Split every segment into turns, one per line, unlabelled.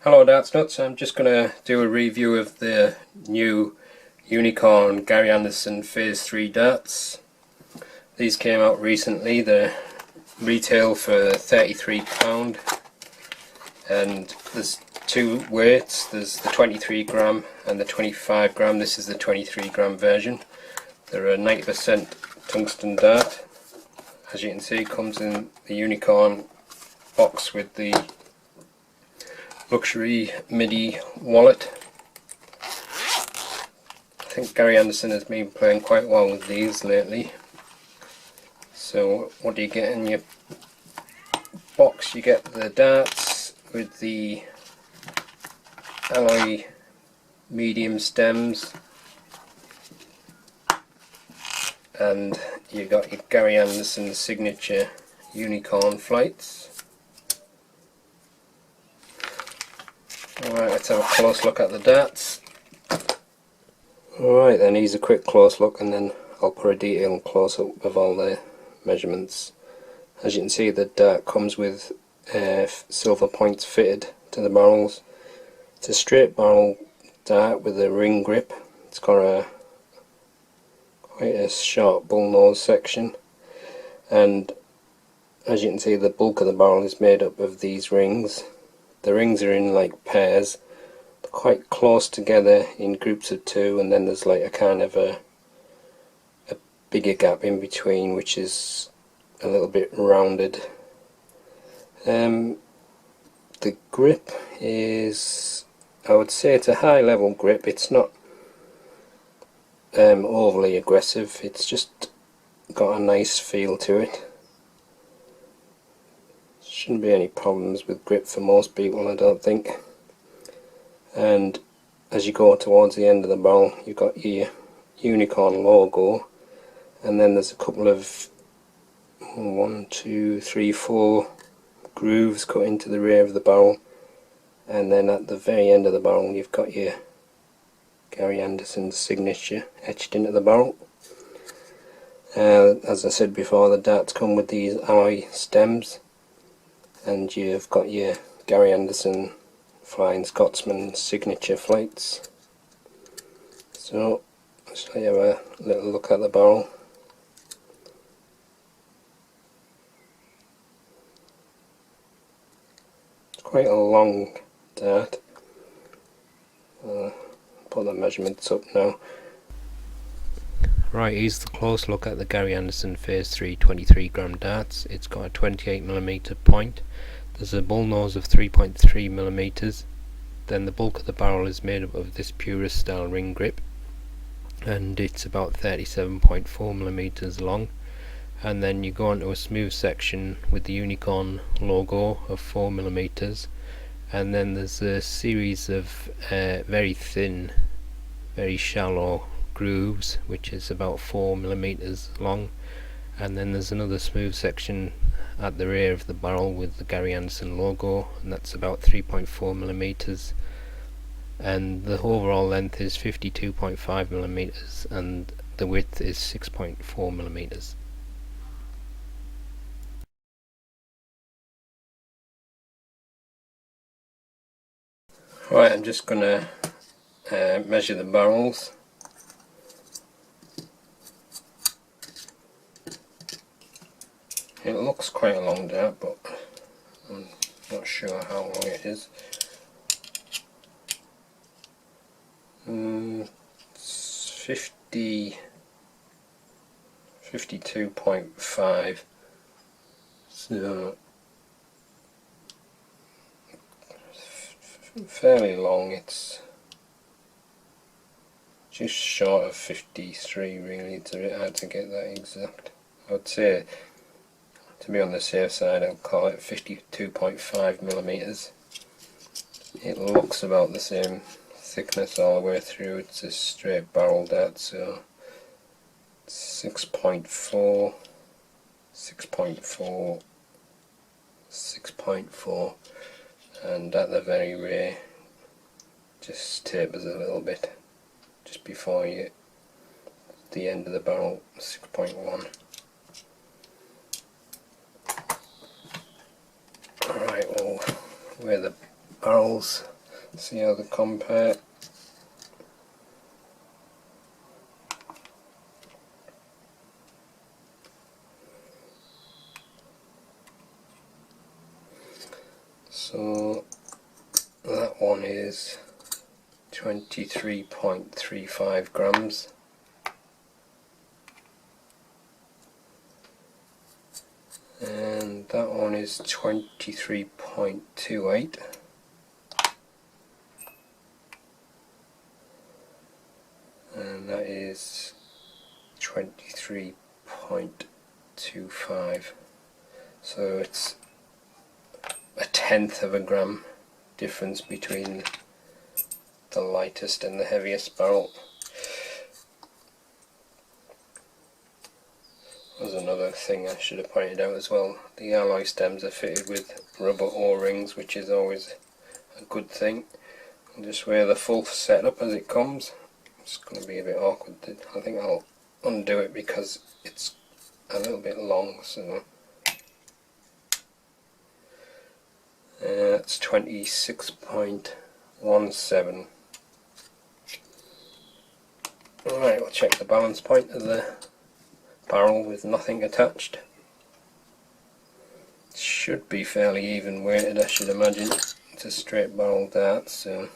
Hello Darts Nuts, I'm just going to do a review of the new Unicorn Gary Anderson Phase 3 darts. These came out recently. They're retail for £33 and there's two weights. There's the 23 gram and the 25 gram. This is the 23 gram version. They're a 90% tungsten dart. As you can see, it comes in the Unicorn box with the luxury MIDI wallet. I think Gary Anderson has been playing quite well with these lately. So what do you get in your box? You get the darts with the alloy medium stems, and you got your Gary Anderson signature Unicorn flights. Alright, let's have a close look at the darts. Alright then, here's a quick close look and then I'll put a detailed close up of all the measurements. As you can see, the dart comes with silver points fitted to the barrels. It's a straight barrel dart with a ring grip. It's got quite a sharp bullnose section, and as you can see, the bulk of the barrel is made up of these rings. The rings are in like pairs. They're quite close together in groups of two, and then there's like a kind of a bigger gap in between, which is a little bit rounded. The grip is, I would say it's a high level grip. It's not overly aggressive. It's just got a nice feel to it. Shouldn't be any problems with grip for most people, I don't think. And as you go towards the end of the barrel, you've got your Unicorn logo, and then there's a couple of 4 grooves cut into the rear of the barrel, and then at the very end of the barrel you've got your Gary Anderson signature etched into the barrel. As I said before, the darts come with these alloy stems, and you've got your Gary Anderson Flying Scotsman signature flights. So let's have a little look at the barrel. It's quite a long dart. Put the measurements up now. Right, here's the close look at the Gary Anderson Phase 3 23 gram darts. It's got a 28mm point. There's a bullnose of 3.3mm. Then the bulk of the barrel is made up of this Purist style ring grip, and it's about 37.4mm long. And then you go onto a smooth section with the Unicorn logo of 4mm, and then there's a series of very thin, very shallow grooves, which is about 4mm long, and then there's another smooth section at the rear of the barrel with the Gary Anderson logo, and that's about 3.4mm, and the overall length is 52.5mm and the width is 6.4mm. Right, I'm just going to measure the barrels. It looks quite a long dart, but I'm not sure how long it is. It's 52.5, so fairly long. It's just short of 53 really. It's a bit hard to get that exact. I would say, to be on the safe side, I'll call it 52.5mm. It looks about the same thickness all the way through. It's a straight barrel dart, so 6.4, 6.4, 6.4, and at the very rear just tapers a little bit just before you the end of the barrel, 6.1. Alright, we'll weigh the barrels. See how they compare. So that one is 23.35 grams. And that one is 23.28. And that is 23.25. So it's a tenth of a gram difference between the lightest and the heaviest barrel. There's another thing I should have pointed out as well. The alloy stems are fitted with rubber O-rings, which is always a good thing. I'll just wear the full setup as it comes. It's going to be a bit awkward. I think I'll undo it because it's a little bit long. So that's 26.17. Alright, we'll check the balance point of the barrel with nothing attached. It should be fairly even weighted, I should imagine. It's a straight barrel dart, so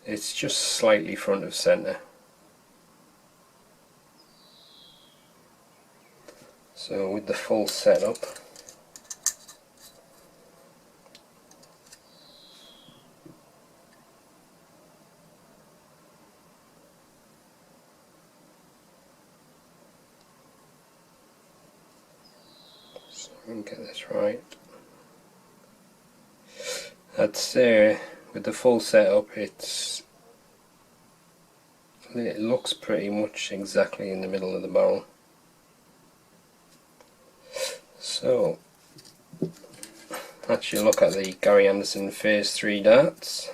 it's just slightly front of centre. So with the full setup, so I can get this right. I'd say with the full setup it looks pretty much exactly in the middle of the barrel. So let's look at the Gary Anderson Phase 3 darts.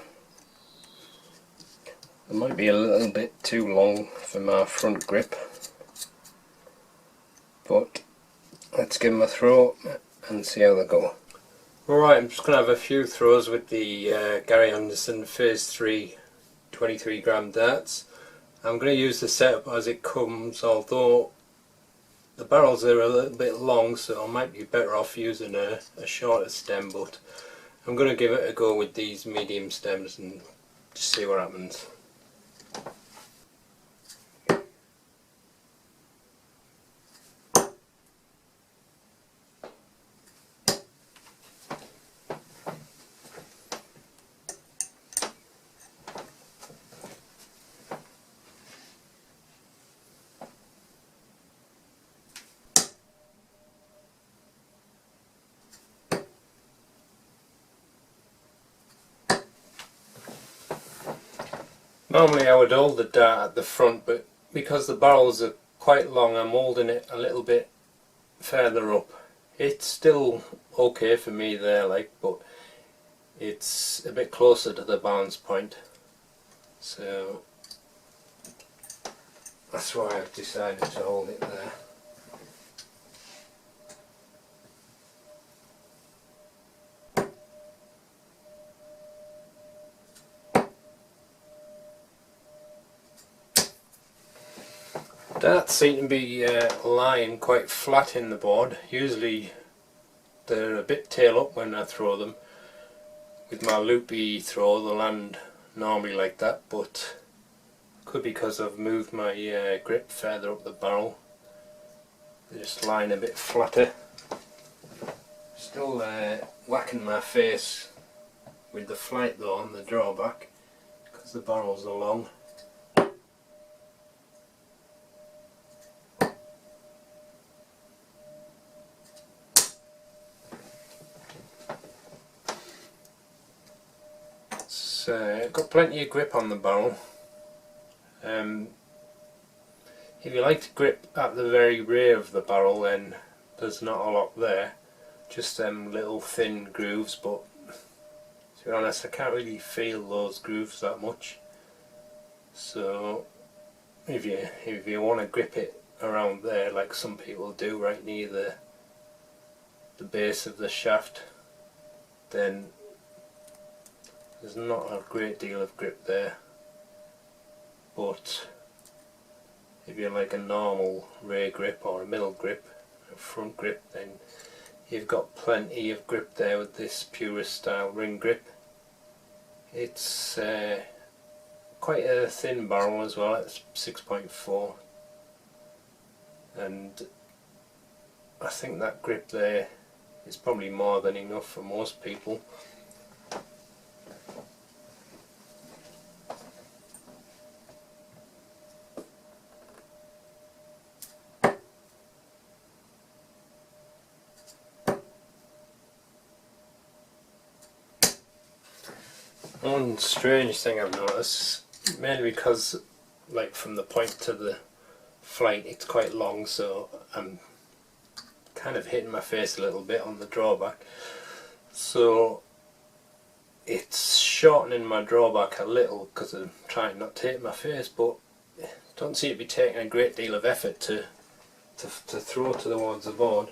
They might be a little bit too long for my front grip, but let's give them a throw and see how they go. Alright, I'm just going to have a few throws with the Gary Anderson Phase 3 23 gram darts. I'm going to use the setup as it comes, although the barrels are a little bit long, so I might be better off using a shorter stem, but I'm going to give it a go with these medium stems and just see what happens. Normally I would hold the dart at the front, but because the barrels are quite long, I'm holding it a little bit further up. It's still okay for me there, but it's a bit closer to the balance point, so that's why I've decided to hold it there. Darts seem to be lying quite flat in the board. Usually they're a bit tail up when I throw them. With my loopy throw they'll land normally like that, but could be because I've moved my grip further up the barrel. They're just lying a bit flatter. Still whacking my face with the flight though on the drawback because the barrels are long. Got plenty of grip on the barrel. If you like to grip at the very rear of the barrel, then there's not a lot there, just them little thin grooves, but to be honest I can't really feel those grooves that much, so if you want to grip it around there, like some people do, right near the base of the shaft, then there's not a great deal of grip there. But if you're like a normal rear grip or a middle grip, a front grip, then you've got plenty of grip there with this Purist style ring grip. It's quite a thin barrel as well, it's 6.4, and I think that grip there is probably more than enough for most people. One strange thing I've noticed, mainly because like from the point to the flight it's quite long, so I'm kind of hitting my face a little bit on the drawback, so it's shortening my drawback a little because I'm trying not to hit my face, but don't seem to be taking a great deal of effort to throw towards the board,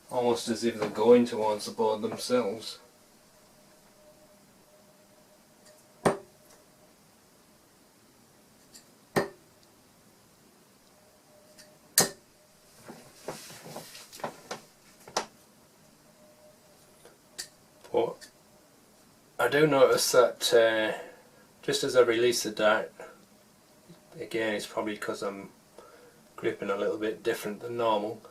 almost as if they're going towards the board themselves. But I do notice that just as I release the dart, again it's probably because I'm gripping a little bit different than normal,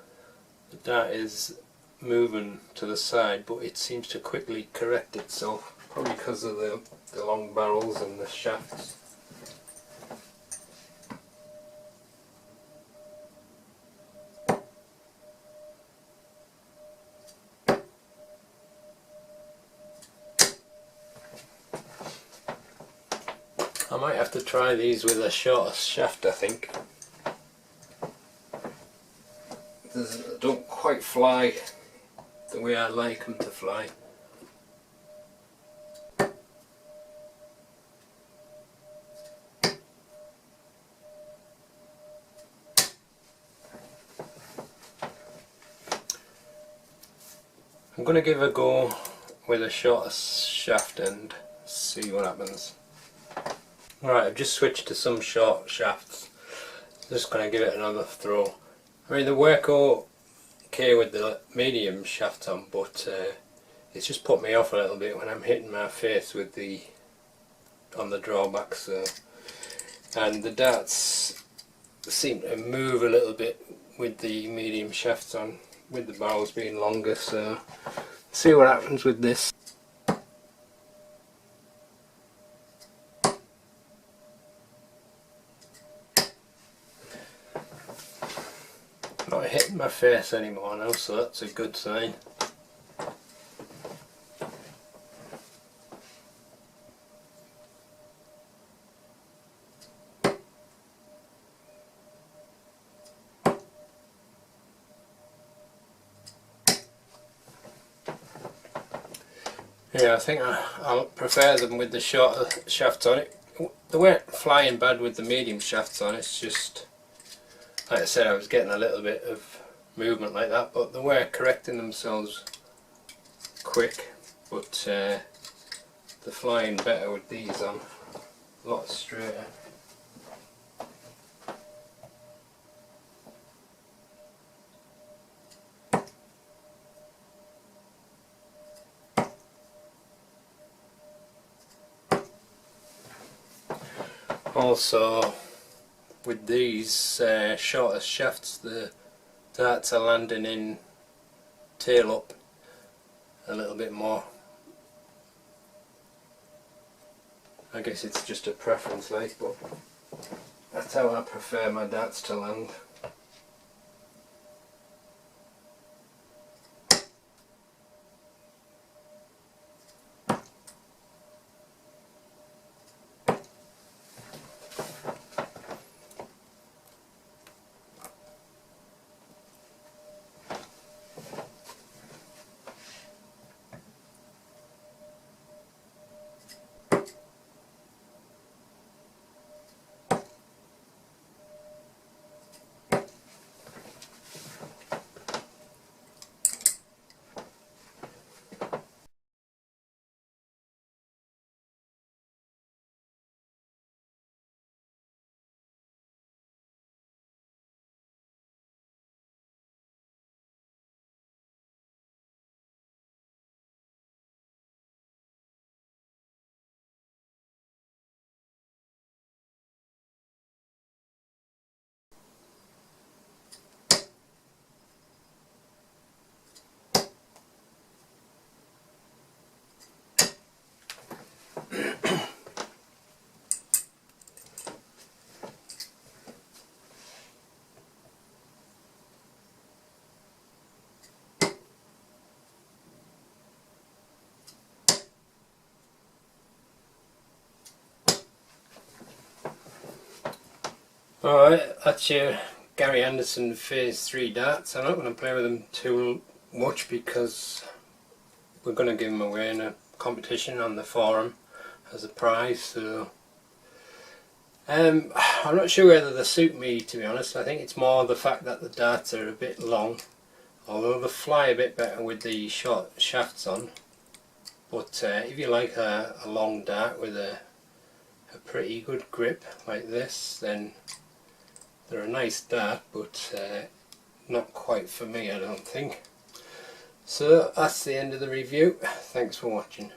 the dart is moving to the side, but it seems to quickly correct itself, probably because of the long barrels and the shafts. I might have to try these with a shorter shaft, I think. They don't quite fly the way I like them to fly. I'm going to give a go with a shorter shaft and see what happens. Right, I've just switched to some short shafts. Just going to give it another throw. I mean, they work okay with the medium shaft on, but it's just put me off a little bit when I'm hitting my face with on the drawbacks. And the darts seem to move a little bit with the medium shafts on, with the barrels being longer. So see what happens with this. Not hitting my face anymore now, so that's a good sign. Yeah, I think I'll prefer them with the shorter shafts on it. They weren't flying bad with the medium shafts on, it's just, like I said, I was getting a little bit of movement like that, but they were correcting themselves quick. But they're flying better with these on, a lot straighter. Also, with these shorter shafts, the darts are landing in tail up a little bit more. I guess it's just a preference, like, but that's how I prefer my darts to land. Alright, that's your Gary Anderson Phase 3 darts. I'm not going to play with them too much because we're going to give them away in a competition on the forum as a prize, so I'm not sure whether they suit me, to be honest. I think it's more the fact that the darts are a bit long, although they fly a bit better with the short shafts on. But if you like a long dart with a pretty good grip like this, then they're a nice dart, but not quite for me, I don't think. So that's the end of the review. Thanks for watching.